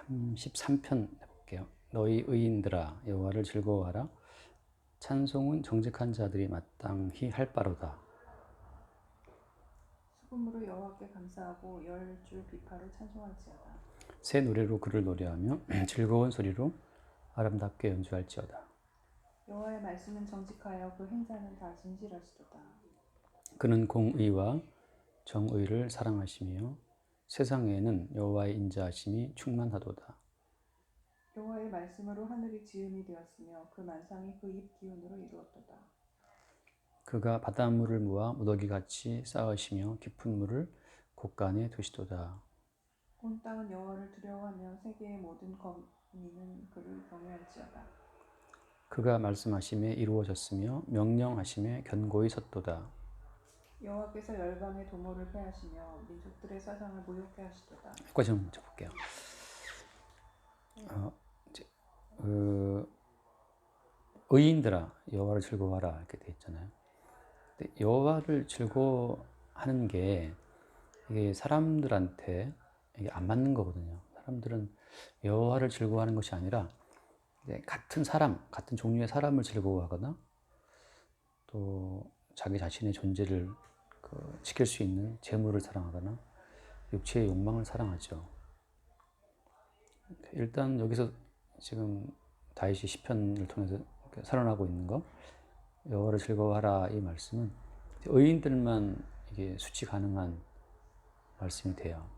33편 해볼게요. 너희 의인들아 여호와를 즐거워하라. 찬송은 정직한 자들이 마땅히 할 바로다. 수금으로 여호와께 감사하고 열 줄 비파로 찬송할지어다. 새 노래로 그를 노래하며 즐거운 소리로 아름답게 연주할지어다. 여호와의 말씀은 정직하여 그 행사는 다 진실하시도다. 그는 공의와 정의를 사랑하시며 세상에는 여호와의 인자하심이 충만하도다. 여호와의 말씀으로 하늘이 지음이 되었으며 그 만상이 그 입 기운으로 이루었도다. 그가 바닷물을 모아 무더기같이 쌓으시며 깊은 물을 곳간에 두시도다. 온 땅은 여호와를 두려워하며 세계의 모든 거민은 그를 경외할지어다. 그가 말씀하심에 이루어졌으며 명령하심에 견고히 섰도다. 여호와께서 열방의 도모를 패하시며 민족들의 사상을 모욕해 하시도다. 여기까지 좀 볼게요. 의인들아 여호와를 즐거워하라 이렇게 돼 있잖아요. 근데 여호와를 즐거워하는 게 이게 사람들한테 이게 안 맞는 거거든요. 사람들은 여호와를 즐거워하는 것이 아니라 같은 사람, 같은 종류의 사람을 즐거워하거나 또 자기 자신의 존재를 지킬 수 있는 재물을 사랑하거나 육체의 욕망을 사랑하죠. 일단 여기서 지금 다윗이 시편을 통해서 선언하고 있는 거, 여호와를 즐거워하라 이 말씀은 의인들만 이게 수치 가능한 말씀이 돼요.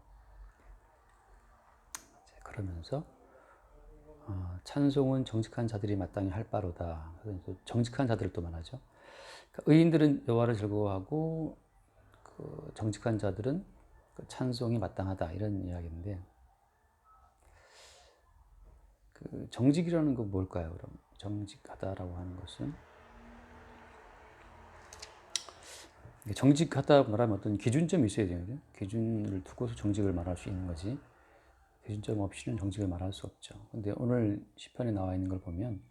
그러면서 찬송은 정직한 자들이 마땅히 할 바로다. 정직한 자들을 또 말하죠. 그러니까 의인들은 여호와를 즐거워하고 정직한 자들은 찬송이 마땅하다 이런 이야기인데, 정직이라는 건 뭘까요? 그럼 정직하다라고 하는 것은 정직하다 말하면 어떤 기준점이 있어야 돼요. 기준을 두고서 정직을 말할 수 있는 거지. 기준점 없이는 정직을 말할 수 없죠. 근데 오늘 시편에 나와 있는 걸 보면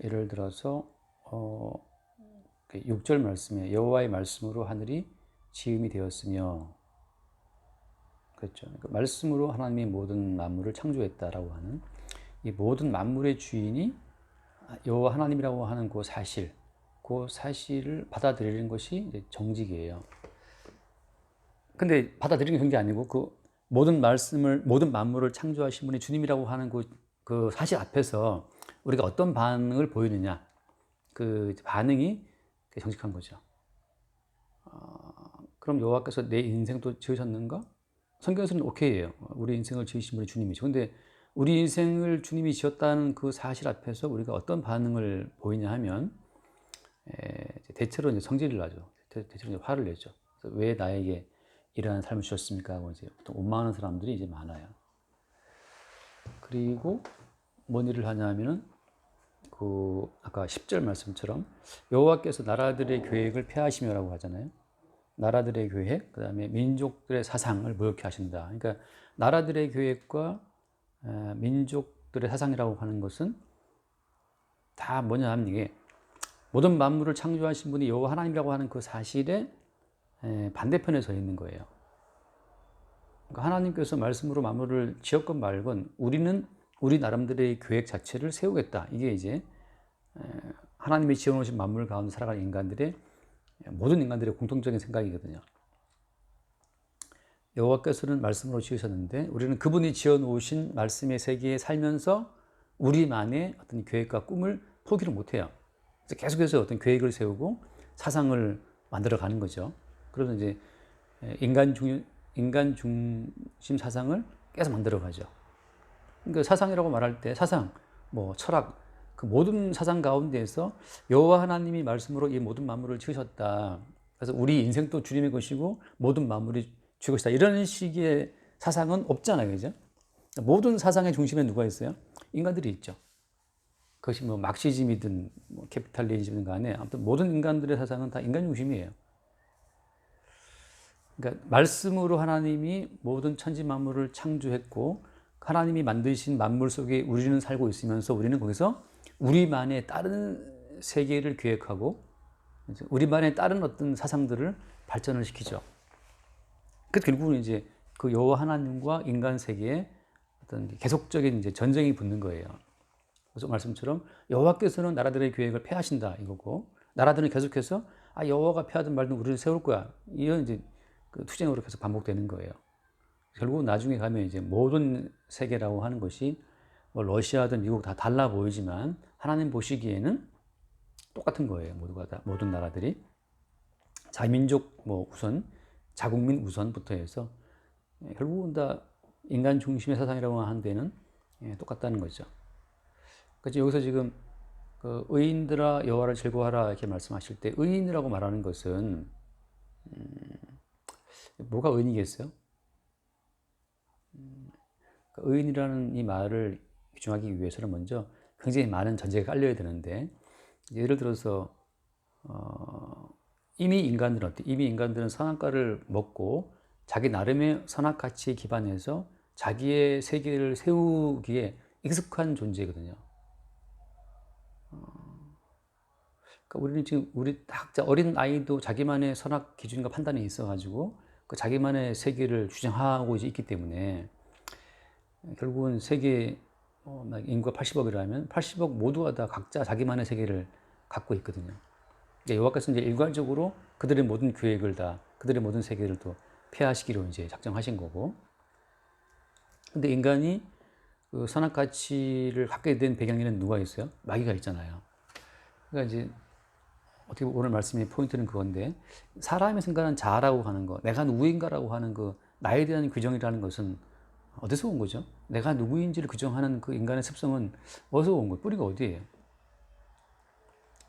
예를 들어서 6절 말씀에 여호와의 말씀으로 하늘이 지음이 되었으며, 그렇죠. 그러니까 말씀으로 하나님이 모든 만물을 창조했다라고 하는 이 모든 만물의 주인이 여호와 하나님이라고 하는 그 사실을 받아들이는 것이 이제 정직이에요. 근데 받아들이는 게 정직이 아니고 모든 만물을 창조하신 분이 주님이라고 하는 그 사실 앞에서 우리가 어떤 반응을 보이느냐, 그 반응이 정직한 거죠. 그럼 여호와께서 내 인생도 지으셨는가? 성경에서는 오케이예요. 우리 인생을 지으신 분이 주님이죠. 근데 우리 인생을 주님이 지었다는 그 사실 앞에서 우리가 어떤 반응을 보이냐 하면 대체로 이제 성질을 나죠. 대체로 이제 화를 내죠. 그래서 왜 나에게 이러한 삶을 주셨습니까? 하고 이제 보통 원망하는 사람들이 이제 많아요. 그리고 뭔 일을 하냐면은 아까 10절 말씀처럼 여호와께서 나라들의 계획을 폐하시며라고 하잖아요. 나라들의 계획, 그 다음에 민족들의 사상을 모욕해 하신다. 그러니까 나라들의 계획과 민족들의 사상이라고 하는 것은 다 뭐냐 하면 이게 모든 만물을 창조하신 분이 여호와 하나님이라고 하는 그 사실의 반대편에 서 있는 거예요. 그러니까 하나님께서 말씀으로 만물을 지었건 말건 우리는 우리 나름대로의 계획 자체를 세우겠다. 이게 이제 하나님이 지어놓으신 만물 가운데 살아가는 모든 인간들의 공통적인 생각이거든요. 여호와께서는 말씀으로 지으셨는데 우리는 그분이 지어놓으신 말씀의 세계에 살면서 우리만의 어떤 계획과 꿈을 포기를 못해요. 그래서 계속해서 어떤 계획을 세우고 사상을 만들어가는 거죠. 그래서 이제 인간 중심 사상을 계속 만들어가죠. 그러니까 사상이라고 말할 때 사상, 철학, 그 모든 사상 가운데에서 여호와 하나님이 말씀으로 이 모든 만물을 지으셨다. 그래서 우리 인생도 주님의 것이고 모든 만물이 주의 것이다. 이런 식의 사상은 없잖아요, 그죠? 모든 사상의 중심에 누가 있어요? 인간들이 있죠. 그것이 막시즘이든 캐피탈리즘이든 간에 아무튼 모든 인간들의 사상은 다 인간 중심이에요. 그러니까 말씀으로 하나님이 모든 천지 만물을 창조했고 하나님이 만드신 만물 속에 우리는 살고 있으면서 우리는 거기서 우리만의 다른 세계를 계획하고 우리만의 다른 어떤 사상들을 발전을 시키죠. 그 결국은 이제 그 여호와 하나님과 인간 세계의 어떤 계속적인 이제 전쟁이 붙는 거예요. 그래서 말씀처럼 여호와께서는 나라들의 계획을 폐하신다 이거고 나라들은 계속해서 여호와가 폐하든 말든 우리를 세울 거야. 이런 이제 그 투쟁으로 계속 반복되는 거예요. 결국 나중에 가면 이제 모든 세계라고 하는 것이 뭐 러시아든 미국 다 달라 보이지만 하나님 보시기에는 똑같은 거예요. 모두가 다 모든 나라들이 자민족 뭐 우선 자국민 우선부터 해서 결국은 다 인간 중심의 사상이라고 하는 데는 똑같다는 거죠. 그래서 여기서 지금 그 의인들아 여호와를 즐거워하라 이렇게 말씀하실 때 의인이라고 말하는 것은 뭐가 의인이겠어요? 의인이라는 이 말을 규정하기 위해서는 먼저 굉장히 많은 전제가 깔려야 되는데 예를 들어서 이미 인간들은 선악과를 먹고 자기 나름의 선악 가치에 기반해서 자기의 세계를 세우기에 익숙한 존재거든요. 그러니까 우리는 지금 우리 각자 어린 아이도 자기만의 선악 기준과 판단이 있어가지고 그 자기만의 세계를 주장하고 이제 있기 때문에 결국은 세계 인구가 80억이라면 80억 모두가 다 각자 자기만의 세계를 갖고 있거든요. 여호와께서 이제 일괄적으로 그들의 모든 계획을 다 그들의 모든 세계를 또 폐하시기로 이제 작정하신 거고. 근데 인간이 그 선악 가치를 갖게 된 배경에는 누가 있어요? 마귀가 있잖아요. 그러니까 이제 어떻게 오늘 말씀의 포인트는 그건데 사람이 생각하는 자아라고 하는 거, 내가 누구인가라고 하는 그 나에 대한 규정이라는 것은 어디서 온 거죠? 내가 누구인지를 규정하는 그 인간의 습성은 어디서 온 거예요? 뿌리가 어디예요?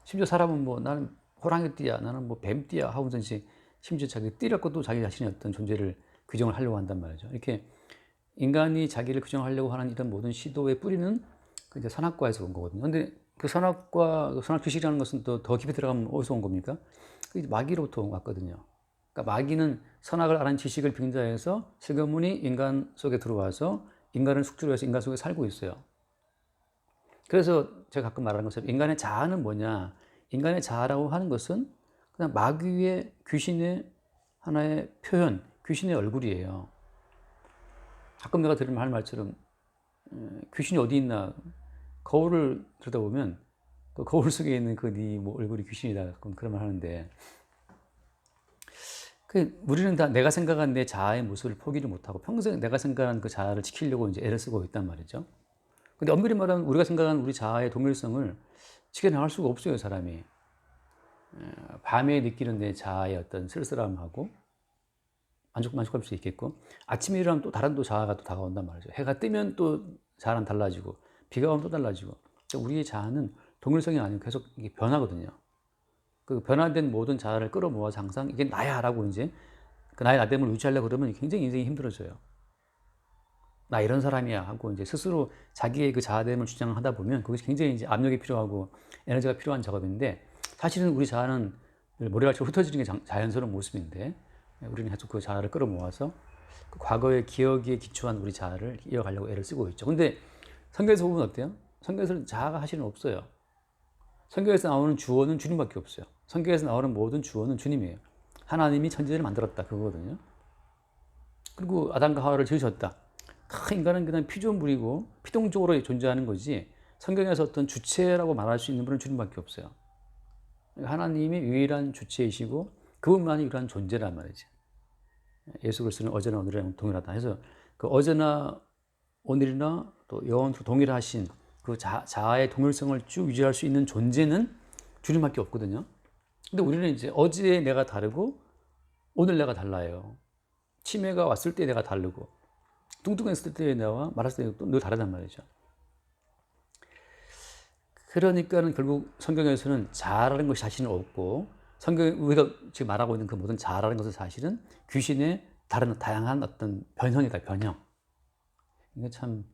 심지어 사람은 뭐 나는 호랑이띠야, 나는 뭐 뱀띠야 하고든지 심지어 자기 띠라고 또 자기 자신의 어떤 존재를 규정을 하려고 한단 말이죠. 이렇게 인간이 자기를 규정하려고 하는 이런 모든 시도의 뿌리는 이제 선악과에서 온 거거든요. 근데 그 선악과, 선악 지식이라는 것은 또 더 깊이 들어가면 어디서 온 겁니까? 마귀로부터 왔거든요. 그러니까 마귀는 선악을 아는 지식을 빙자해서 슬그머니 인간 속에 들어와서 인간을 숙주로 해서 인간 속에 살고 있어요. 그래서 제가 가끔 말하는 것처럼 인간의 자아는 뭐냐? 인간의 자아라고 하는 것은 그냥 마귀의 귀신의 하나의 표현, 귀신의 얼굴이에요. 가끔 내가 들으면 할 말처럼 귀신이 어디 있나? 거울을 들여다보면 그 거울 속에 있는 그 네 뭐 얼굴이 귀신이다. 그런 말 하는데 우리는 다 내가 생각한 내 자아의 모습을 포기를 못하고 평생 내가 생각한 그 자아를 지키려고 이제 애를 쓰고 있단 말이죠. 근데 엄밀히 말하면 우리가 생각하는 우리 자아의 동일성을 지켜나갈 수가 없어요, 사람이. 밤에 느끼는 내 자아의 어떤 쓸쓸함하고 만족할 수 있겠고 아침에 일어나면 또 다른 또 자아가 또 다가온단 말이죠. 해가 뜨면 또 자아는 달라지고 비가 오면 또 달라지고 그러니까 우리의 자아는 동일성이 아니고 계속 이게 변하거든요. 그 변화된 모든 자아를 끌어모아서 항상 이게 나야라고 이제 그 나의 나됨을 유지하려고 그러면 굉장히 인생이 힘들어져요. 나 이런 사람이야 하고 이제 스스로 자기의 그 자아됨을 주장하다 보면 그것이 굉장히 이제 압력이 필요하고 에너지가 필요한 작업인데 사실은 우리 자아는 모래알처럼 흩어지는 게 자연스러운 모습인데 우리는 계속 그 자아를 끌어모아서 그 과거의 기억에 기초한 우리 자아를 이어가려고 애를 쓰고 있죠. 근데 성경에서 보면 어때요? 성경에서는 자아가 사실은 없어요. 성경에서 나오는 주어는 주님밖에 없어요. 성경에서 나오는 모든 주어는 주님이에요. 하나님이 천지를 만들었다 그거거든요. 그리고 아담과 하와를 지으셨다. 다 인간은 그냥 피조물이고 피동적으로 존재하는 거지 성경에서 어떤 주체라고 말할 수 있는 분은 주님밖에 없어요. 하나님이 유일한 주체이시고 그분만이 유일한 존재란 말이지. 예수 그리스도는 어제나 오늘이랑 동일하다 해서 그 어제나 오늘이나 또 영원토록 동일하신 그 자아의 동일성을 쭉 유지할 수 있는 존재는 주님밖에 없거든요. 근데 우리는 이제 어제 내가 다르고 오늘 내가 달라요. 치매가 왔을 때 내가 다르고 뚱뚱했을 때 내가 말았을 때 또 늘 다르단 말이죠. 그러니까는 결국 성경에서는 자아라는 것이 자신은 없고 성경 우리가 지금 말하고 있는 그 모든 자아라는 것은 사실은 귀신의 다양한 어떤 변형이다, 변형. 이게 참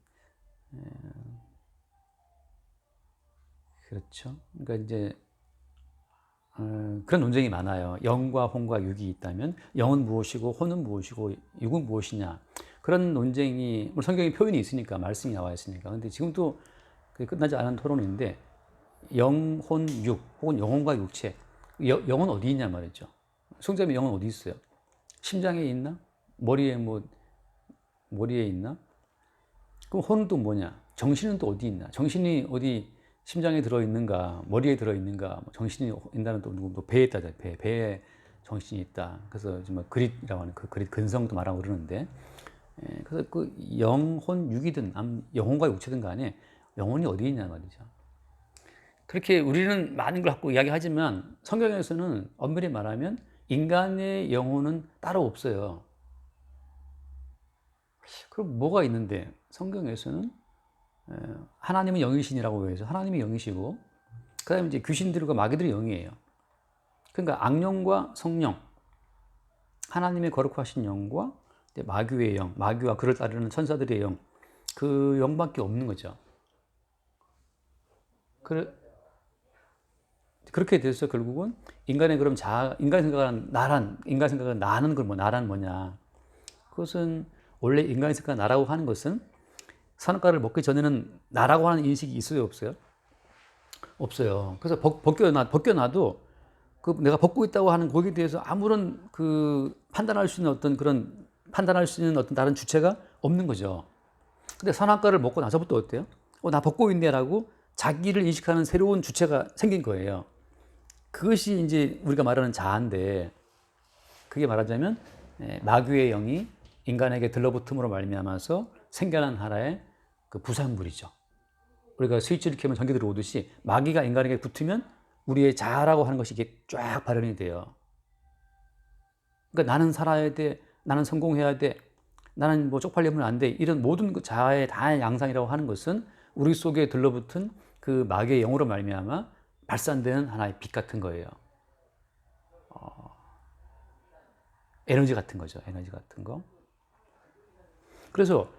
그렇죠. 그러니까 이제 그런 논쟁이 많아요. 영과 혼과 육이 있다면 영은 무엇이고 혼은 무엇이고 육은 무엇이냐. 그런 논쟁이 물론 성경에 표현이 있으니까 말씀이 나와 있으니까. 근데 지금도 끝나지 않은 토론인데 영, 혼, 육 혹은 영혼과 육체 영은 어디 있냐 말이죠. 성경에 영은 어디 있어요? 심장에 있나? 머리에 있나? 그럼 혼은 또 뭐냐? 정신은 또 어디 있나? 정신이 어디 심장에 들어있는가? 머리에 들어있는가? 뭐 정신이 있다는 또 누구 또 배에 있다. 배에 정신이 있다. 그래서 정말 그릿이라고 하는 그 그릿 근성도 말하고 그러는데, 그래서 그 영혼 육이든 영혼과 육체든 간에 영혼이 어디 있냐 말이죠. 그렇게 우리는 많은 걸 갖고 이야기하지만 성경에서는 엄밀히 말하면 인간의 영혼은 따로 없어요. 그럼 뭐가 있는데 성경에서는 하나님은 영이신이라고 해서 하나님이 영이시고 그다음에 이제 귀신들과 마귀들이 영이에요. 그러니까 악령과 성령, 하나님의 거룩하신 영과 마귀의 영, 마귀와 그를 따르는 천사들의 영, 그 영밖에 없는 거죠. 그렇게 돼서 결국은 인간의 그럼 인간 생각은 나는 걸 나란 뭐냐? 그것은 원래 인간의 생각 나라고 하는 것은 선악과를 먹기 전에는 나라고 하는 인식이 있어요, 없어요? 없어요. 그래서 벗겨놔도 그 내가 벗고 있다고 하는 거기에 대해서 아무런 그 판단할 수 있는 어떤 다른 주체가 없는 거죠. 근데 선악과를 먹고 나서부터 어때요? 나 벗고 있네라고 자기를 인식하는 새로운 주체가 생긴 거예요. 그것이 이제 우리가 말하는 자아인데, 그게 말하자면 마귀의 영이 인간에게 들러붙음으로 말미암아서 생겨난 하나의 그 부산물이죠. 우리가 스위치를 켜면 전기 들어오듯이 마귀가 인간에게 붙으면 우리의 자아라고 하는 것이 이게 쫙 발현이 돼요. 그러니까 나는 살아야 돼, 나는 성공해야 돼, 나는 뭐 쪽팔리면 안 돼, 이런 모든 그 자아의 다 양상이라고 하는 것은 우리 속에 들러붙은 그 마귀의 영으로 말미암아 발산되는 하나의 빛 같은 거예요. 에너지 같은 거죠. 에너지 같은 거. 그래서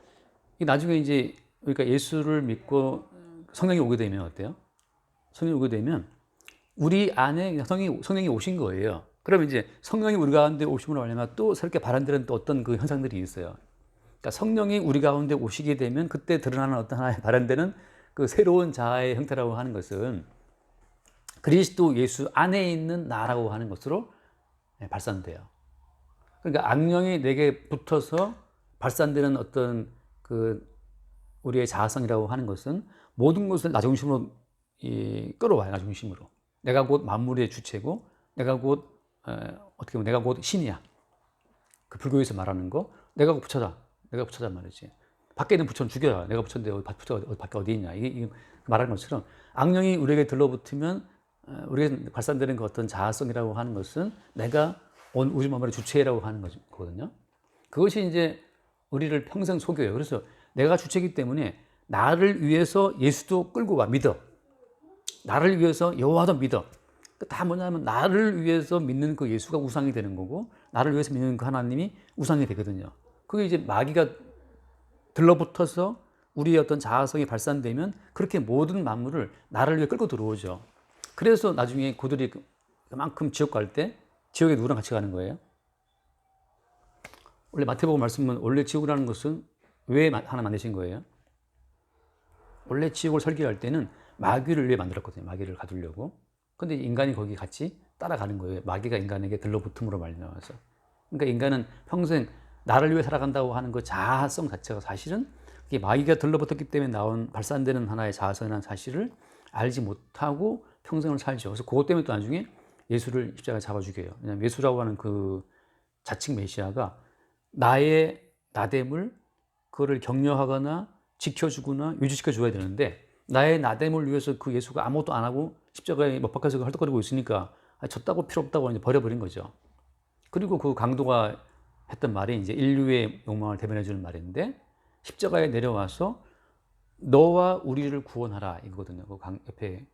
나중에 이제 우리가 예수를 믿고 성령이 오게 되면 어때요? 성령이 오게 되면 우리 안에 성령이 오신 거예요. 그러면 이제 성령이 우리 가운데 오심으로 말미암아 또 새롭게 발현되는 또 어떤 그 현상들이 있어요. 그러니까 성령이 우리 가운데 오시게 되면 그때 드러나는 어떤 하나의 발현되는 그 새로운 자아의 형태라고 하는 것은 그리스도 예수 안에 있는 나라고 하는 것으로 발산돼요. 그러니까 악령이 내게 붙어서 발산되는 어떤 그 우리의 자아성이라고 하는 것은 모든 것을 나 중심으로 끌어와요. 나 중심으로. 내가 곧 만물의 주체고, 내가 곧 어떻게 보면 내가 곧 신이야. 그 불교에서 말하는 거, 내가 붙여자 말이지. 밖에 있는 부처는 죽여라. 내가 붙였는데 밖에 어디 있냐. 이게 말하는 것처럼 악령이 우리에게 들러붙으면 우리에게 발산되는 그 어떤 자아성이라고 하는 것은 내가 온 우주 만물의 주체라고 하는 거거든요. 그것이 이제 우리를 평생 속여요. 그래서 내가 주체이기 때문에 나를 위해서 예수도 끌고 와, 믿어. 나를 위해서 여호와도 믿어. 다 뭐냐면 나를 위해서 믿는 그 예수가 우상이 되는 거고, 나를 위해서 믿는 그 하나님이 우상이 되거든요. 그게 이제 마귀가 들러붙어서 우리의 어떤 자아성이 발산되면 그렇게 모든 만물을 나를 위해 끌고 들어오죠. 그래서 나중에 그들이 그만큼 지옥 갈 때 지옥에 누구랑 같이 가는 거예요? 원래 마태복음 말씀은 원래 지옥이라는 것은 왜 하나 만드신 거예요? 원래 지옥을 설계할 때는 마귀를 위해 만들었거든요. 마귀를 가두려고. 근데 인간이 거기 같이 따라가는 거예요. 마귀가 인간에게 들러붙음으로 말미암아서. 그러니까 인간은 평생 나를 위해 살아간다고 하는 그 자아성 자체가 사실은 이게 마귀가 들러붙었기 때문에 발산되는 하나의 자아성이라는 사실을 알지 못하고 평생을 살죠. 그래서 그것 때문에 또 나중에 예수를 십자가에 잡아 죽여요. 왜냐하면 예수라고 하는 그 자칭 메시아가 나의 나됨을 그거를 격려하거나 지켜주거나 유지시켜 줘야 되는데, 나의 나됨을 위해서 그 예수가 아무것도 안 하고 십자가에 못 박혀서 헐떡거리고 있으니까 졌다고 필요 없다고 이제 버려버린 거죠. 그리고 그 강도가 했던 말이 이제 인류의 욕망을 대변해 주는 말인데, 십자가에 내려와서 너와 우리를 구원하라 이거거든요. 그 옆에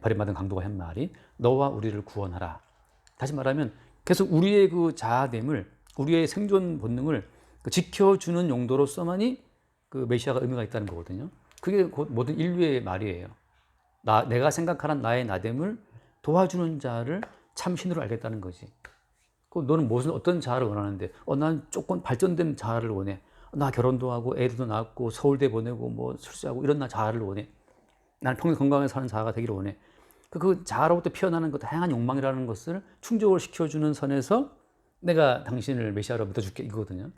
버림받은 강도가 한 말이 너와 우리를 구원하라. 다시 말하면 계속 우리의 그 자아됨을, 우리의 생존 본능을 지켜주는 용도로서만이 그 메시아가 의미가 있다는 거거든요. 그게 곧 모든 인류의 말이에요. 내가 생각하는 나의 나됨을 도와주는 자를 참신으로 알겠다는 거지. 너는 어떤 자아를 원하는데? 난 조금 발전된 자아를 원해. 나 결혼도 하고 애들도 낳고 서울대 보내고 뭐 출세하고 이런 자아를 원해. 나는 평생 건강하게 사는 자아가 되기를 원해. 그 자아로부터 피어나는 그 다양한 욕망이라는 것을 충족을 시켜주는 선에서 내가 당신을 메시아로 믿어줄게 이거거든요.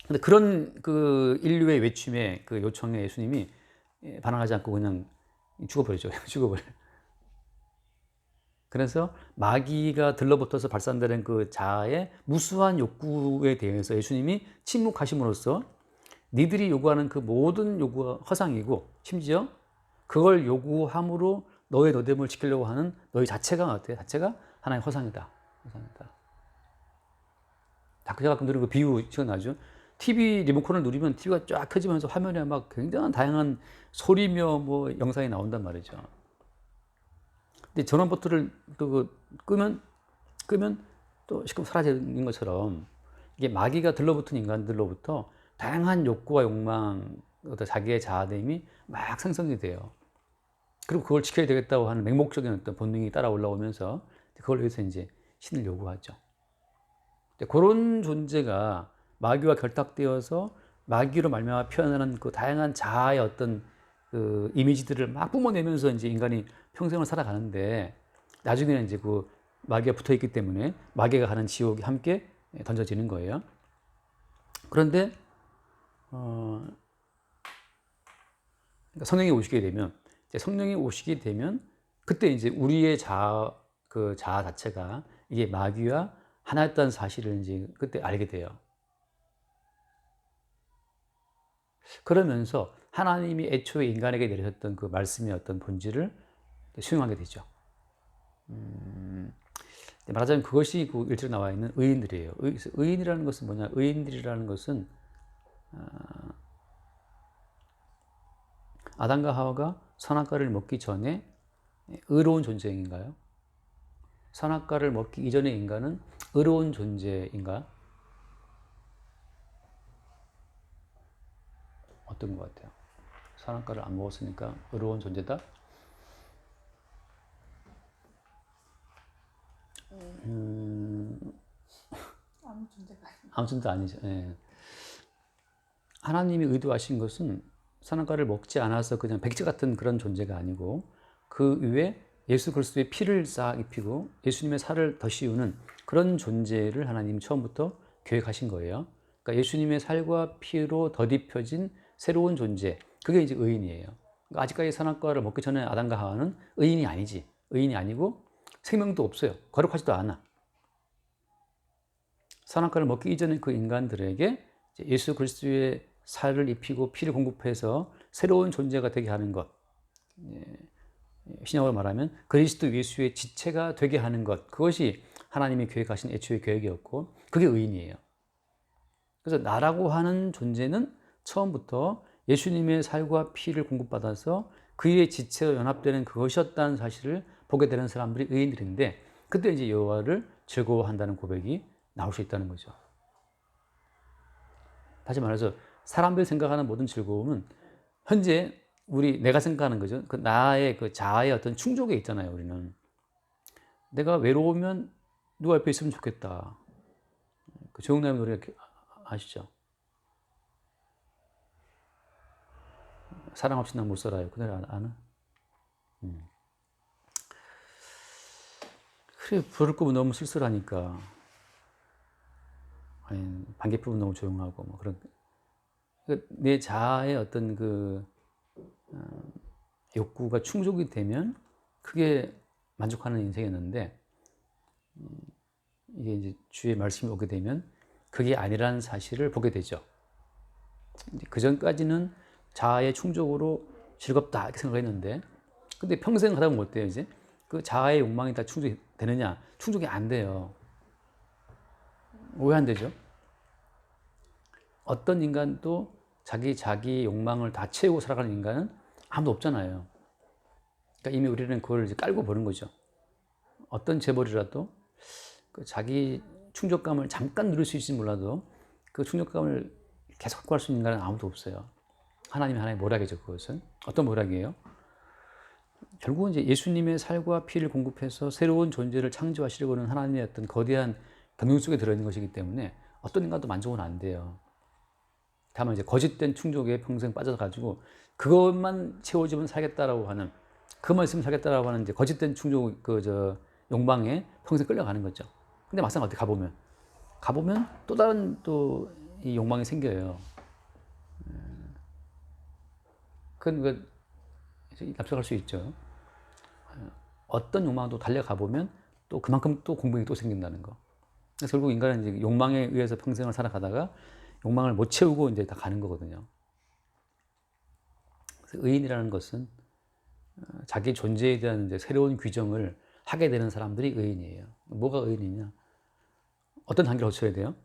근데 그런 그 인류의 외침에 그 요청에 예수님이 반항하지 않고 그냥 죽어버리죠. 죽어버려요. 그래서 마귀가 들러붙어서 발산되는 그 자아의 무수한 욕구에 대해서 예수님이 침묵하심으로써 니들이 요구하는 그 모든 요구가 허상이고 심지어 그걸 요구함으로 너의 너됨을 지키려고 하는 너희 자체가 어때? 자체가 하나의 허상이다. 허상이다. 다크가 가끔 들은 그 비유 기억나죠? TV 리모컨을 누르면 TV가 쫙 켜지면서 화면에 막 굉장한 다양한 소리며 뭐 영상이 나온단 말이죠. 근데 전원 버튼을 끄면 또 시끄럽 사라지는 것처럼 이게 마귀가 들러붙은 인간들로부터 다양한 욕구와 욕망, 어떤 자기의 자아됨이 막 생성이 돼요. 그리고 그걸 지켜야 되겠다고 하는 맹목적인 어떤 본능이 따라 올라오면서 그걸 위해서 이제 신을 요구하죠. 그런 존재가 마귀와 결탁되어서 마귀로 말미암아 표현하는 그 다양한 자아의 어떤 그 이미지들을 막 뿜어내면서 이제 인간이 평생을 살아가는데 나중에는 이제 그 마귀가 붙어 있기 때문에 마귀가 가는 지옥이 함께 던져지는 거예요. 그런데 그러니까 성령이 오시게 되면 성령이 오시게 되면 그때 이제 우리의 자아 그 자아 자체가 이게 마귀와 하나였다는 사실을 이제 그때 알게 돼요. 그러면서 하나님이 애초에 인간에게 내리셨던 그 말씀의 어떤 본질을 수용하게 되죠. 말하자면 그것이 그 1절에 나와 있는 의인들이에요. 의인이라는 것은 뭐냐? 의인들이라는 것은 아담과 하와가 선악과를 먹기 전에 의로운 존재인가요? 선악과를 먹기 이전의 인간은 의로운 존재인가? 어떤 것 같아요? 선악과를 안 먹었으니까 의로운 존재다? 아무 존재가 아니에요. 아무 존재 아니죠. 예. 하나님이 의도하신 것은 선악과를 먹지 않아서 그냥 백지 같은 그런 존재가 아니고 그 위에 예수 그리스도의 피를 싹 입히고 예수님의 살을 더 씌우는 그런 존재를 하나님이 처음부터 계획하신 거예요. 그러니까 예수님의 살과 피로 덧입혀진 새로운 존재, 그게 이제 의인이에요. 그러니까 아직까지 선악과를 먹기 전에 아담과 하와는 의인이 아니지. 의인이 아니고 생명도 없어요. 거룩하지도 않아. 선악과를 먹기 이전에 그 인간들에게 예수 그리스도의 살을 입히고 피를 공급해서 새로운 존재가 되게 하는 것, 신약으로 말하면 그리스도 예수의 지체가 되게 하는 것, 그것이 하나님이 계획하신 애초의 계획이었고 그게 의인이에요. 그래서 나라고 하는 존재는 처음부터 예수님의 살과 피를 공급받아서 그의 지체와 연합되는 그것이었다는 사실을 보게 되는 사람들이 의인들인데 그때 이제 여호와를 즐거워한다는 고백이 나올 수 있다는 거죠. 다시 말해서 사람들이 생각하는 모든 즐거움은 현재 내가 생각하는 거죠. 그 나의 그 자아의 어떤 충족에 있잖아요. 우리는 내가 외로우면 누가 옆에 있으면 좋겠다. 그 조영남의 노래 아시죠? 사랑 없이 난 못 살아요. 그 노래 아나? 그래 부를 거면 너무 쓸쓸하니까. 아니, 반딧불은 너무 조용하고 뭐 그런 내 자아의 어떤 그 욕구가 충족이 되면 그게 만족하는 인생이었는데 이게 이제 주의 말씀이 오게 되면 그게 아니라는 사실을 보게 되죠. 그 전까지는 자아의 충족으로 즐겁다 이렇게 생각했는데 근데 평생 하다 보면 못 돼요. 이제 그 자아의 욕망이 다 충족이 되느냐? 충족이 안 돼요. 왜 안 되죠? 어떤 인간도 자기 욕망을 다 채우고 살아가는 인간은 아무도 없잖아요. 그러니까 이미 우리는 그걸 이제 깔고 보는 거죠. 어떤 재벌이라도 그 자기 충족감을 잠깐 누릴 수 있을지 몰라도 그 충족감을 계속 갖고 갈 수 있는 인간은 아무도 없어요. 하나님의 하나의 모략이죠. 그것은 어떤 모략이에요? 결국은 이제 예수님의 살과 피를 공급해서 새로운 존재를 창조하시려고 하는 하나님의 어떤 거대한 경영 속에 들어있는 것이기 때문에 어떤 인간도 만족은 안 돼요. 다만 이제 거짓된 충족에 평생 빠져가지고 그것만 채워주면 살겠다라고 하는 그것만 있으면 살겠다라고 하는 이제 거짓된 충족 욕망에 평생 끌려가는 거죠. 근데 막상 어디 가보면 또 다른 또 이 욕망이 생겨요. 그건 납득할 수 있죠. 어떤 욕망도 달려가 보면 또 그만큼 또 공백이 또 생긴다는 거. 그래서 결국 인간은 이제 욕망에 의해서 평생을 살아가다가 욕망을 못 채우고 이제 다 가는 거거든요. 그래서 의인이라는 것은 자기 존재에 대한 이제 새로운 규정을 하게 되는 사람들이 의인이에요. 뭐가 의인이냐? 어떤 단계를 거쳐야 돼요?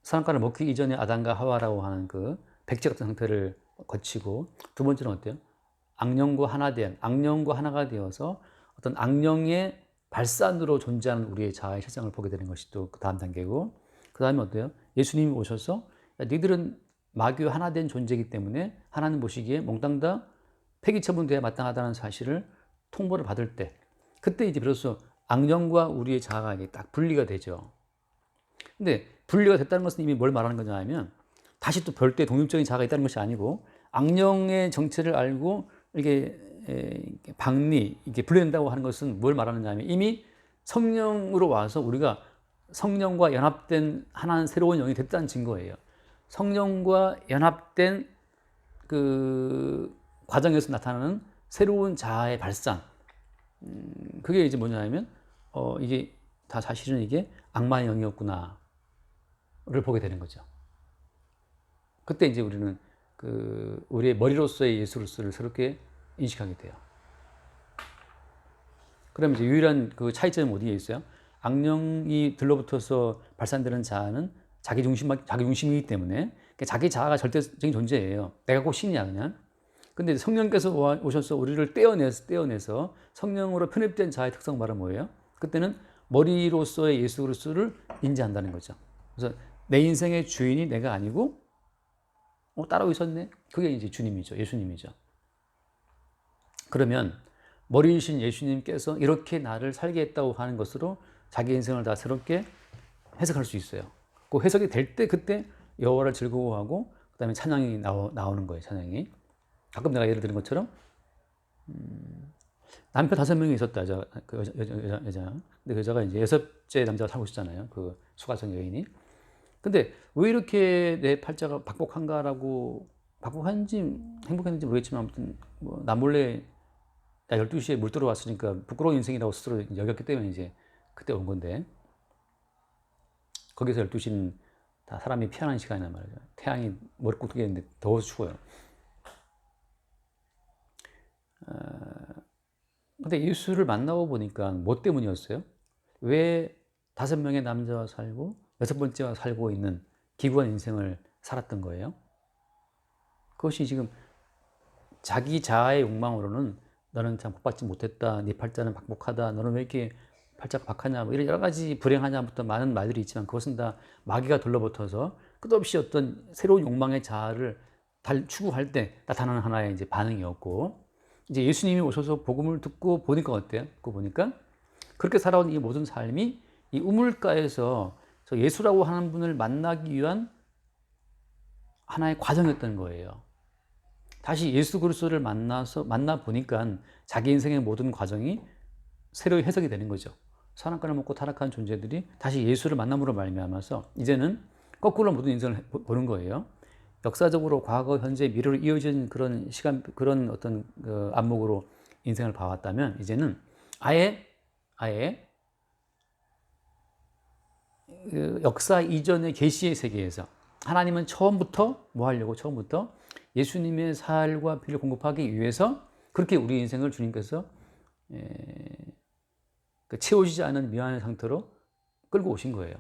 선악과를 먹기 이전에 아담과 하와라고 하는 그 백제 같은 상태를 거치고, 두 번째는 어때요? 악령과 하나가 되어서 어떤 악령의 발산으로 존재하는 우리의 자아의 실상을 보게 되는 것이 또 그 다음 단계고, 그 다음에 어때요? 예수님이 오셔서 야, 너희들은 마귀와 하나 된 존재이기 때문에 하나님 보시기에 몽땅 다 폐기 처분돼야 마땅하다는 사실을 통보를 받을 때, 그때 이제 비로소 악령과 우리의 자아가 이제 딱 분리가 되죠. 근데 분리가 됐다는 것은 이미 뭘 말하는 거냐 하면, 다시 또 별도의 독립적인 자아가 있다는 것이 아니고, 악령의 정체를 알고 이렇게 이게 분리된다고 하는 것은 뭘 말하느냐 하면, 이미 성령으로 와서 우리가 성령과 연합된 하나는 새로운 영이 됐다는 증거예요. 성령과 연합된 그 과정에서 나타나는 새로운 자아의 발산, 그게 이제 뭐냐 하면 이게 다 사실은 이게 악마의 영이었구나를 보게 되는 거죠. 그때 이제 우리는 우리의 머리로서의 예수 그리스도를 새롭게 인식하게 돼요. 그럼 이제 유일한 그 차이점은 어디에 있어요? 악령이 들러붙어서 발산되는 자아는 자기 중심이기 때문에, 그러니까 자기 자아가 절대적인 존재예요. 내가 꼭 신이야 그냥. 근데 성령께서 오셔서 우리를 떼어내서 성령으로 편입된 자의 특성 말은 뭐예요? 그때는 머리로서의 예수 그리스도를 인지한다는 거죠. 그래서 내 인생의 주인이 내가 아니고 따로 있었네? 그게 이제 주님이죠. 예수님이죠. 그러면 머리이신 예수님께서 이렇게 나를 살게 했다고 하는 것으로 자기 인생을 다 새롭게 해석할 수 있어요. 그 해석이 될 때 그때 여호와를 즐거워하고 그다음에 찬양이 나오는 거예요. 찬양이. 가끔 내가 예를 드는 것처럼 남편 5명이 있었다. 여자. 근데 그 여자가 이제 6째 남자가 살고 있었잖아요. 그 수가성 여인이. 근데 왜 이렇게 내 팔자가 박복한가라고, 박복한지 행복했는지 모르겠지만 아무튼 뭐 나 몰래 나 12시에 물 들어왔으니까 부끄러운 인생이라고 스스로 여겼기 때문에 이제 그때 온 건데, 거기서 12시는 다 사람이 피하는 시간이란 말이죠. 태양이 머리꼭 뜨겠는데 더워서 죽어요. 근데 예수를 만나고 보니까 뭐 때문이었어요? 왜 5명의 남자와 살고 6번째와 살고 있는 기구한 인생을 살았던 거예요? 그것이 지금 자기 자아의 욕망으로는 너는 참 복받지 못했다, 네 팔자는 박복하다, 너는 왜 이렇게 팔자가 박하냐, 뭐 이런 여러 가지 불행하냐부터 많은 말들이 있지만, 그것은 다 마귀가 둘러붙어서 끝없이 어떤 새로운 욕망의 자아를 추구할 때 나타나는 하나의 이제 반응이었고, 이제 예수님이 오셔서 복음을 듣고 보니까 어때요? 듣고 보니까 그렇게 살아온 이 모든 삶이 이 우물가에서 저 예수라고 하는 분을 만나기 위한 하나의 과정이었던 거예요. 다시 예수 그리스도를 만나 보니까 자기 인생의 모든 과정이 새로 해석이 되는 거죠. 선악과를 먹고 타락한 존재들이 다시 예수를 만남으로 말미암아서 이제는 거꾸로 모든 인생을 보는 거예요. 역사적으로 과거, 현재, 미래로 이어진 그런 시간, 그런 어떤 그 안목으로 인생을 봐왔다면, 이제는 아예 그 역사 이전의 계시의 세계에서 하나님은 처음부터 뭐 하려고, 처음부터 예수님의 살과 피를 공급하기 위해서 그렇게 우리 인생을 주님께서 채워지지 않은 미완의 상태로 끌고 오신 거예요.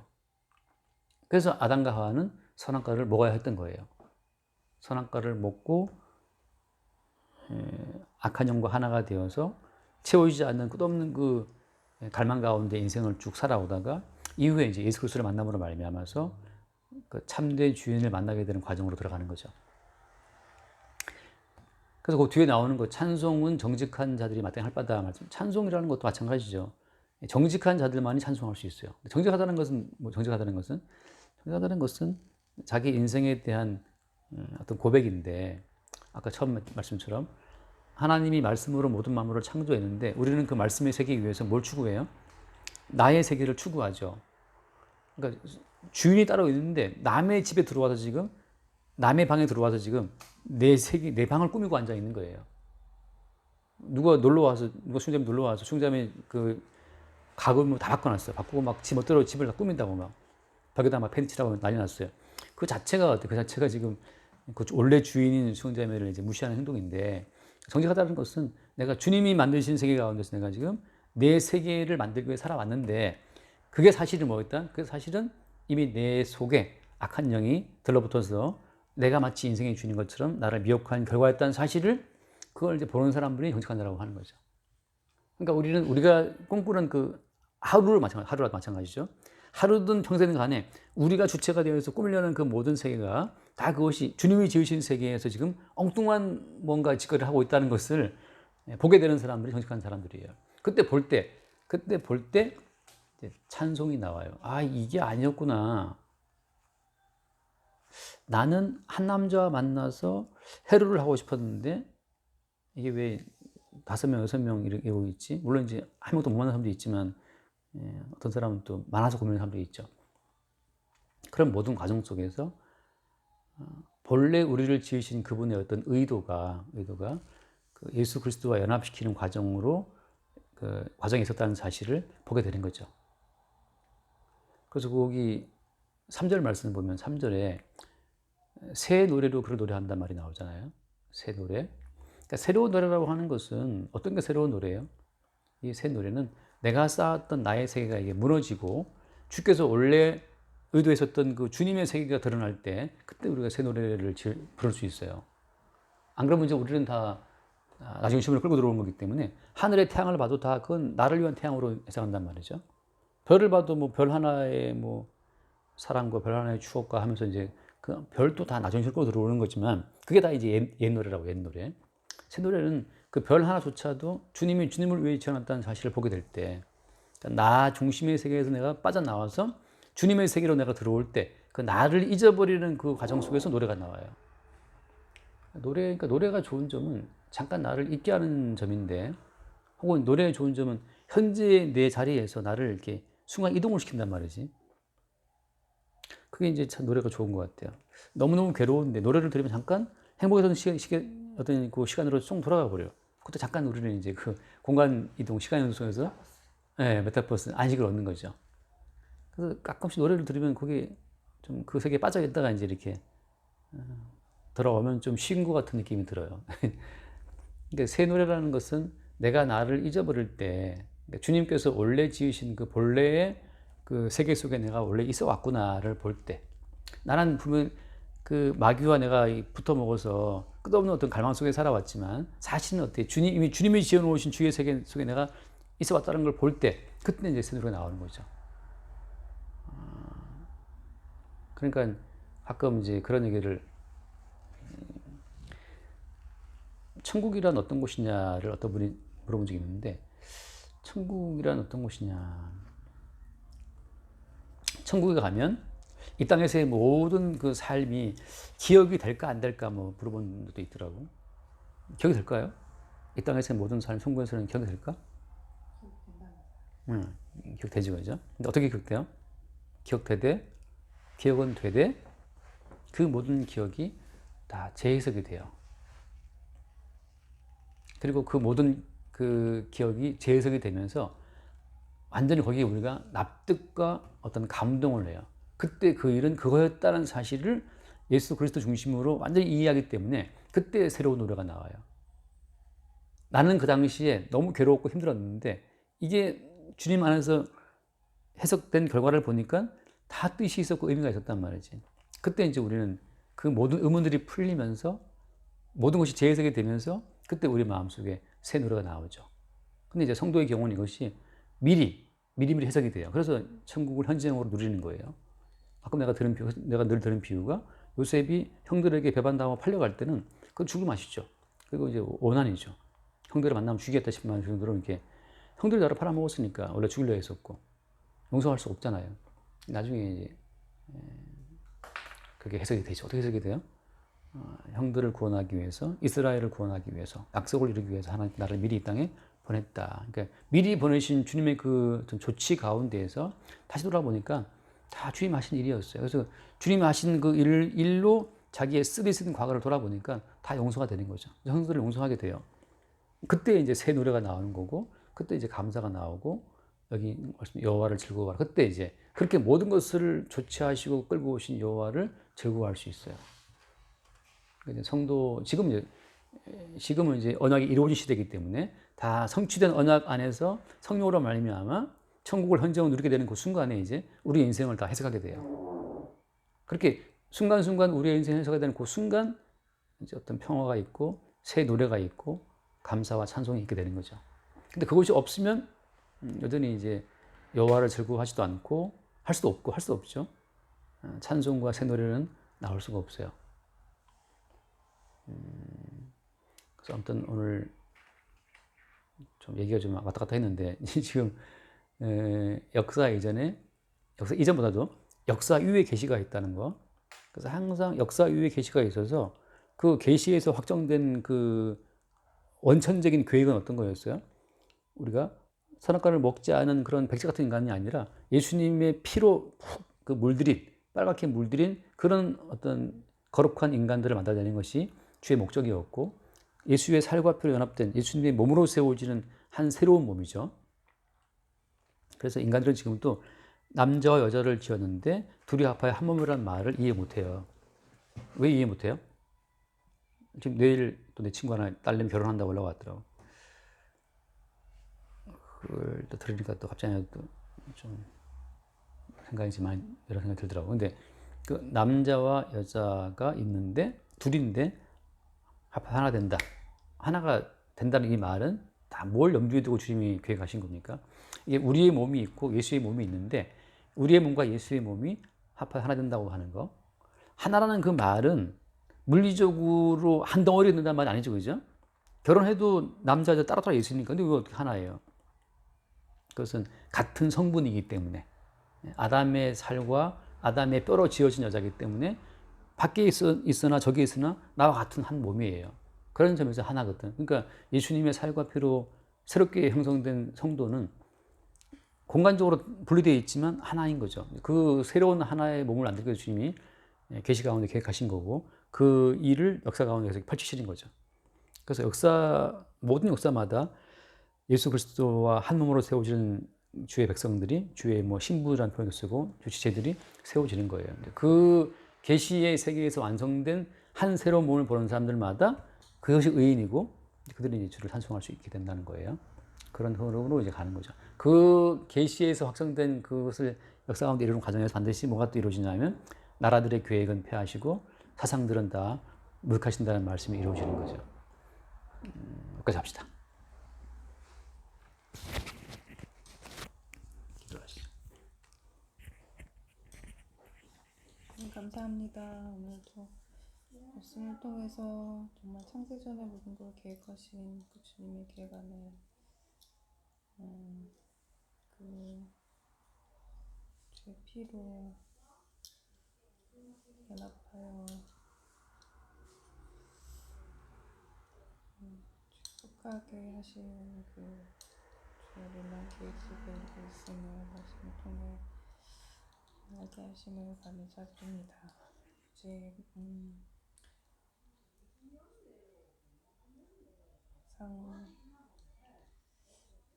그래서 아담과 하와는 선악과를 먹어야 했던 거예요. 선악과를 먹고 악한 영과 하나가 되어서 채워지지 않는 끝없는 그 갈망 가운데 인생을 쭉 살아오다가 이후에 이제 예수 그리스도를 만남으로 말미암아서 그 참된 주인을 만나게 되는 과정으로 들어가는 거죠. 그래서 그 뒤에 나오는 거, 찬송은 정직한 자들이 마땅히 할 바다 말씀. 찬송이라는 것도 마찬가지죠. 정직한 자들만이 찬송할 수 있어요. 정직하다는 것은 자기 인생에 대한 어떤 고백인데, 아까 처음 말씀처럼 하나님이 말씀으로 모든 만물을 창조했는데 우리는 그 말씀의 세계 위해서 뭘 추구해요? 나의 세계를 추구하죠. 그러니까 주인이 따로 있는데 남의 집에 들어와서 지금 남의 방에 들어와서 지금 내 방을 꾸미고 앉아 있는 거예요. 누가 수영자님 놀러 와서 수영자님이 그 가구를 뭐다 바꿔놨어요. 바꾸고 막 지 멋대로 집을 다 꾸민다고 막 벽에다 막 페인트 칠하고 난리 났어요. 그 자체가 어때? 그 자체가 지금 그 원래 주인인 수영자매를 이제 무시하는 행동인데, 정직하다는 것은 내가 주님이 만드신 세계 가운데서 내가 지금 내 세계를 만들기 위해 살아왔는데, 그게 사실은 뭐였다? 그 사실은 이미 내 속에 악한 영이 들러붙어서 내가 마치 인생의 주인인 것처럼 나를 미혹한 결과였다는 사실을, 그걸 이제 보는 사람들이 정직한 자라고 하는 거죠. 그러니까 우리가 꿈꾸는 그 하루라도 마찬가지죠. 하루든 평생 간에 우리가 주체가 되어서 꾸미려는 그 모든 세계가 다 그것이 주님이 지으신 세계에서 지금 엉뚱한 뭔가 짓거리를 하고 있다는 것을 보게 되는 사람들이 정직한 사람들이에요. 그때 볼 때 찬송이 나와요. 아, 이게 아니었구나. 나는 한 남자와 만나서 해루를 하고 싶었는데 이게 왜 5명, 6명 이러고 있지? 물론 이제 한 명도 못 만난 사람도 있지만, 어떤 사람은 또 많아서 고민하는 사람도 있죠. 그런 모든 과정 속에서 본래 우리를 지으신 그분의 어떤 의도가 그 예수 그리스도와 연합시키는 과정으로 그 과정이 있었다는 사실을 보게 되는 거죠. 그래서 거기 3절 말씀을 보면 3절에 새 노래로 그를 노래한단 말이 나오잖아요. 새 노래. 그러니까 새로운 노래라고 하는 것은 어떤 게 새로운 노래예요? 이 새 노래는 내가 쌓았던 나의 세계가 이게 무너지고 주께서 원래 의도했었던 그 주님의 세계가 드러날 때, 그때 우리가 새 노래를 부를 수 있어요. 안 그러면 이제 우리는 다 나중에 시험을 끌고 들어오는 거기 때문에 하늘의 태양을 봐도 다 그건 나를 위한 태양으로 해석한단 말이죠. 별을 봐도 뭐 별 하나의 뭐 사랑과 별 하나의 추억과 하면서 이제 그 별도 다 나중에 끌고 들어오는 거지만, 그게 다 이제 옛 노래라고, 옛 노래. 새 노래는 그 별 하나조차도 주님이 주님을 위해 지어놨다는 사실을 보게 될 때, 그러니까 나 중심의 세계에서 내가 빠져나와서 주님의 세계로 내가 들어올 때 그 나를 잊어버리는 그 과정 속에서 노래가 나와요. 그러니까 노래가 좋은 점은 잠깐 나를 잊게 하는 점인데, 혹은 노래의 좋은 점은 현재 내 자리에서 나를 이렇게 순간 이동을 시킨단 말이지. 그게 이제 참 노래가 좋은 것 같아요. 너무너무 괴로운데 노래를 들으면 잠깐 행복했던 어떤 그 시간으로 쏙 돌아가 버려요. 그때 잠깐 우리는 이제 그 공간 이동, 시간 이동 속에서 메타버스 안식을 얻는 거죠. 그래서 가끔씩 노래를 들으면 거기 좀 그 세계에 빠져 있다가 이제 이렇게 돌아오면 좀 쉰 것 같은 느낌이 들어요. 그러니까 새 노래라는 것은 내가 나를 잊어버릴 때, 그러니까 주님께서 원래 지으신 그 본래의 그 세계 속에 내가 원래 있어 왔구나를 볼 때, 나는 분명 그 마귀와 내가 붙어 먹어서 끝없는 어떤 갈망 속에 살아왔지만, 사실은 어때? 이미 주님이 지어놓으신 주의 세계 속에 내가 있어 왔다는 걸 볼 때, 그때 이제 새 노래가 나오는 거죠. 그러니까 가끔 이제 그런 얘기를, 천국이란 어떤 곳이냐를 어떤 분이 물어본 적이 있는데, 천국이란 어떤 곳이냐. 천국에 가면 이 땅에서의 모든 그 삶이 기억이 될까 안 될까 뭐 물어본 분도 있더라고. 기억이 될까요? 이 땅에서의 모든 삶, 천국에서는 기억이 될까? 기억되죠, 그죠? 근데 어떻게 기억돼요? 기억은 되되 그 모든 기억이 다 재해석이 돼요. 그리고 그 모든 그 기억이 재해석이 되면서 완전히 거기에 우리가 납득과 어떤 감동을 해요. 그때 그 일은 그거였다는 사실을 예수 그리스도 중심으로 완전히 이해하기 때문에 그때 새로운 노래가 나와요. 나는 그 당시에 너무 괴로웠고 힘들었는데 이게 주님 안에서 해석된 결과를 보니까 다 뜻이 있었고 의미가 있었단 말이지. 그때 이제 우리는 그 모든 의문들이 풀리면서 모든 것이 재해석이 되면서 그때 우리 마음속에 새 노래가 나오죠. 근데 이제 성도의 경우는 이것이 미리 해석이 돼요. 그래서 천국을 현재형으로 누리는 거예요. 가끔 내가 늘 들은 비유가, 요셉이 형들에게 배반당하고 팔려갈 때는 그건 죽을 맛이죠. 그리고 이제 원한이죠. 형들을 만나면 죽이겠다 싶으면 형들은 이렇게, 형들이 나를 팔아먹었으니까 원래 죽이려 했었고 용서할 수 없잖아요. 나중에 이제 그게 해석이 되죠. 어떻게 해석이 돼요? 형들을 구원하기 위해서, 이스라엘을 구원하기 위해서, 약속을 이루기 위해서 하나님 나를 미리 이 땅에 보냈다. 그러니까 미리 보내신 주님의 그 조치 가운데에서 다시 돌아보니까 다 주님 하신 일이었어요. 그래서 주님 하신 그 일로 자기의 쓰디쓴 과거를 돌아보니까 다 용서가 되는 거죠. 성도를 용서하게 돼요. 그때 이제 새 노래가 나오는 거고, 그때 이제 감사가 나오고, 여기 여호와를 즐거워하라. 그때 이제 그렇게 모든 것을 조치하시고 끌고 오신 여호와를 즐거워할 수 있어요. 성도 지금은 이제 언약이 이루어진 시대이기 때문에 다 성취된 언약 안에서 성령으로 말미암아 천국을 헌정을 누리게 되는 그 순간에 이제 우리 인생을 다 해석하게 돼요. 그렇게 순간순간 우리의 인생을 해석하게 되는 그 순간 이제 어떤 평화가 있고 새 노래가 있고 감사와 찬송이 있게 되는 거죠. 근데 그것이 없으면 여전히 이제 여호와를 즐거워하지도 않고 할 수도 없고 할 수 없죠. 찬송과 새 노래는 나올 수가 없어요. 그래서 아무튼 오늘 좀 얘기가 좀 왔다 갔다 했는데 지금 역사 이전보다도 역사 이후의 계시가 있다는 거. 그래서 항상 역사 이후의 계시가 있어서 그 계시에서 확정된 그 원천적인 계획은 어떤 거였어요? 우리가 선악과를 먹지 않은 그런 백제 같은 인간이 아니라 예수님의 피로 그 물들인 빨갛게 물들인 그런 어떤 거룩한 인간들을 만들어내는 것이 주의 목적이었고 예수의 살과 피로 연합된 예수님의 몸으로 세워지는 한 새로운 몸이죠. 그래서 인간들은 지금 또 남자와 여자를 지었는데 둘이 합하여 한 몸이라는 말을 이해 못해요. 왜 이해 못해요? 지금 내일 또 내 친구 하나 딸내미 결혼한다고 올라왔더라고. 그걸 또 들으니까 또 갑자기 또 좀 생각이 많이 여러 생각이 들더라고. 근데 그 남자와 여자가 있는데 둘인데 하나 된다. 하나가 된다는 이 말은 다 뭘 염두에 두고 주님이 계획하신 겁니까? 이게 우리의 몸이 있고 예수의 몸이 있는데 우리의 몸과 예수의 몸이 합하여 하나 된다고 하는 거. 하나라는 그 말은 물리적으로 한 덩어리 된다는 말이 아니죠, 그죠? 결혼해도 남자 여자 따로따로 있으니까 근데 왜 어떻게 하나예요? 그것은 같은 성분이기 때문에 아담의 살과 아담의 뼈로 지어진 여자이기 때문에 밖에 있으나 저기 있으나 나와 같은 한 몸이에요. 그런 점에서 하나거든. 그러니까 예수님의 살과 피로 새롭게 형성된 성도는 공간적으로 분리되어 있지만 하나인 거죠. 그 새로운 하나의 몸을 만들기 위해서 주님이 계시 가운데 계획하신 거고 그 일을 역사 가운데 계속 펼치시는 거죠. 그래서 모든 역사마다 예수 그리스도와 한 몸으로 세워지는 주의 백성들이 주의 신부라는 표현을 쓰고 주 지체들이 세워지는 거예요. 그 계시의 세계에서 완성된 한 새로운 몸을 보는 사람들마다 그것이 의인이고 그들이 이제 주를 찬송할 수 있게 된다는 거예요. 그런 흐름으로 이제 가는 거죠. 그 계시에서 확정된 그것을 역사 가운데 이루는 과정에서 반드시 뭐가 또 이루어지냐면 나라들의 계획은 패하시고 사상들은 다 무력하신다는 말씀이 이루어지는 거죠. 여기까지 합시다. 기도하시죠. 감사합니다. 오늘도 말씀을 통해서 정말 창세전에 모든 걸 계획하신 그 주님의 계획 안에 그 제 피로 연합하여 축복하게 하신 그 주의 놀라운 계획 속에 이루고 있음을 말씀을 통해 알게 하심을 감사드립니다. 이제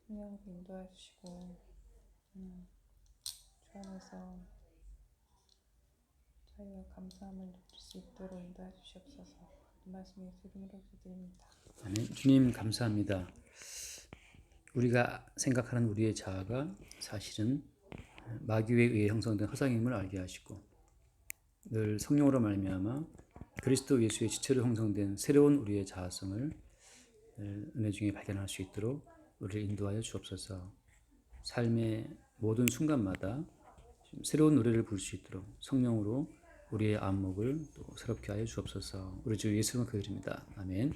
성령 인도해 주시고 주 안에서 자유와 감사함을 느낄 수 있도록 인도해 주시옵소서. 이 말씀 예수 이름으로 기도드립니다. 아멘. 주님 감사합니다. 우리가 생각하는 우리의 자아가 사실은 마귀에 의해 형성된 허상임을 알게 하시고 늘 성령으로 말미암아 그리스도 예수의 지체로 형성된 새로운 우리의 자아성을 은혜 중에 발견할 수 있도록 우리를 인도하여 주옵소서. 삶의 모든 순간마다 새로운 노래를 부를 수 있도록 성령으로 우리의 안목을 또 새롭게 하여 주옵소서. 우리 주 예수님을 기도드립니다. 아멘.